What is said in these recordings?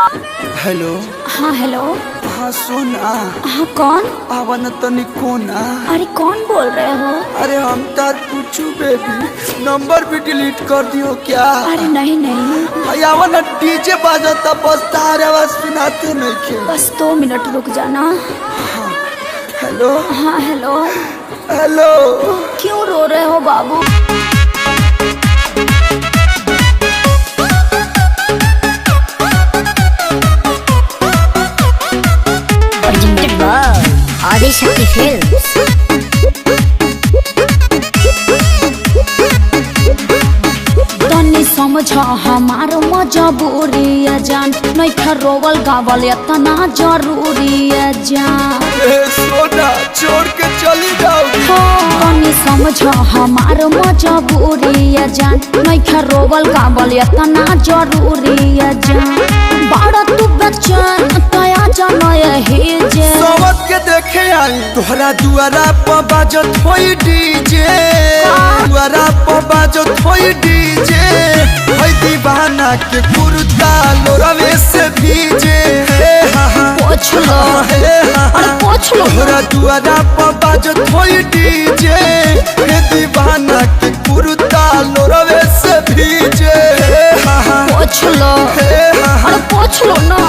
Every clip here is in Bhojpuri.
हेलो। हाँ हेलो। हाँ सोना। हाँ कौन? आवन तनी कोना। अरे कौन बोल रहे हो? अरे हम तार पूछू बेबी, नंबर भी डिलीट कर दियो क्या? अरे नहीं नहीं। आवन डीजे बाजता बस तार आवाज सुनाते नहीं के। बस 2 मिनट रुक जाना। हाँ हेलो। हाँ हेलो। हेलो। क्यों रो रहे हो बाबू? आदिशक्ति फिल्म्स। तनी समझ हमार मजबूरी है जान, नहीं रोवल गावल इतना जरूरी है जान। सोना छोड़ के चली जाओ। तनी समझ हमार मजबूरी है जान, नहीं रोवल गावल इतना जरूरी है जान। बड़ा तू बच्चन तया जानो यही जे सोवत के देखे आई तोहरा दुआरा पर बाजत होई डीजे। दुआरा पर बाजत होई डीजे। होई दीवाना के कुर्ता लोरवे से भीजे। पोछ लो। अरे पोछ लो। तोहरा दुआरा पर बाजत होई डीजे। हे दीवाना के कुर्ता लोरवे से भीजे। पोछ लो। अरे पोछ लो ना।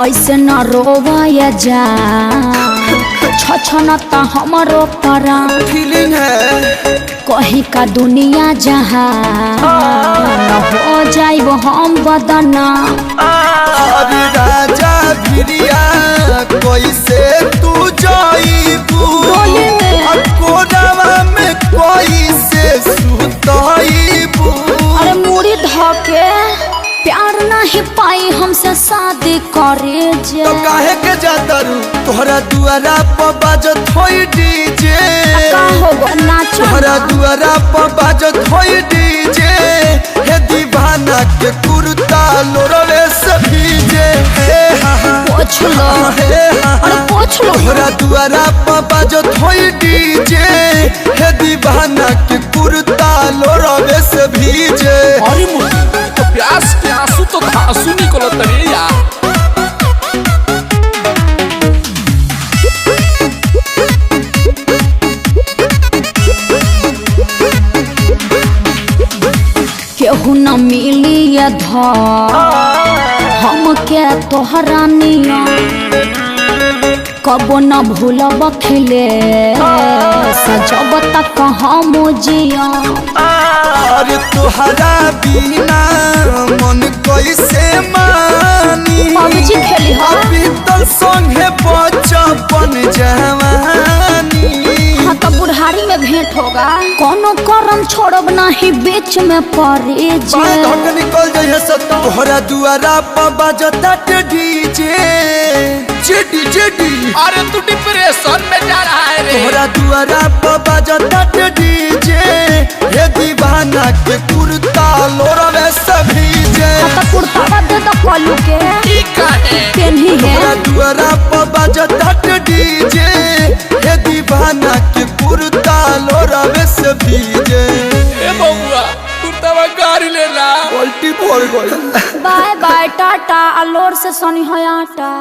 ऐसे न रोवाया जा, छछनता हमरो प्राण। फीलिंग है कहीं का दुनिया जहाँ न हो जाइब हम बदना। अरे राजा भिरिया कैसे तू जाइबू? कोरावा में कैसे सुताइबू? अरे मुड़ी धके प्यार नहीं पाई हमसे शादी करे जे। तो काहे के जाता रू? तोहरा दुआरा पर बाजत होई डीजे। का होगा नाचो। तोहरा दुआरा पर बाजत होई डीजे। हे दीवाना के कुर्ता लोरवे से भीजे। पोछ लो। अरे पोछ लो। तोहरा दुआरा पर बाजत होई डीजे। हे दीवाना के कुर्ता लोरवे से भीजे। अरे मुझे तो प्यास के आंसू तो आंसू निकलत रे यार। केहू न मिली ये धर हम के तोहरा निया, कबो न भूलब खिले सजब तक हम जिया। अरे तोहरा बिना मन कैसे मानी? पबजी खेली हा? बीतल संगे बचपन जवानी। हाँ तो बुढ़ारी में भेंट होगा। कोनो करम छोड़ब नहीं बीच में पड़े जे। धक निकल जाइए सत्ता। तोहरा दुआरा पर बाजता डीजे। JD JD. अरे तू डिप्रेशन में जा रहा है रे। तोहरा दुआरा पर बाजता डीजे। हे दीवाना के कुर्ता लोरवे से भीजे। हाँ तो कुर्ता दे दो कलू के। ठीक है। पेन्ही है। तोहरा दुआरा पर बाजता डीजे। हे दीवाना के कुर्ता लोरवे से भीजे। ए बउआ कुर्ता गाड़ी ले ला। पलटी पड़ गई। By by Tata. अलोर से सनी है आटा।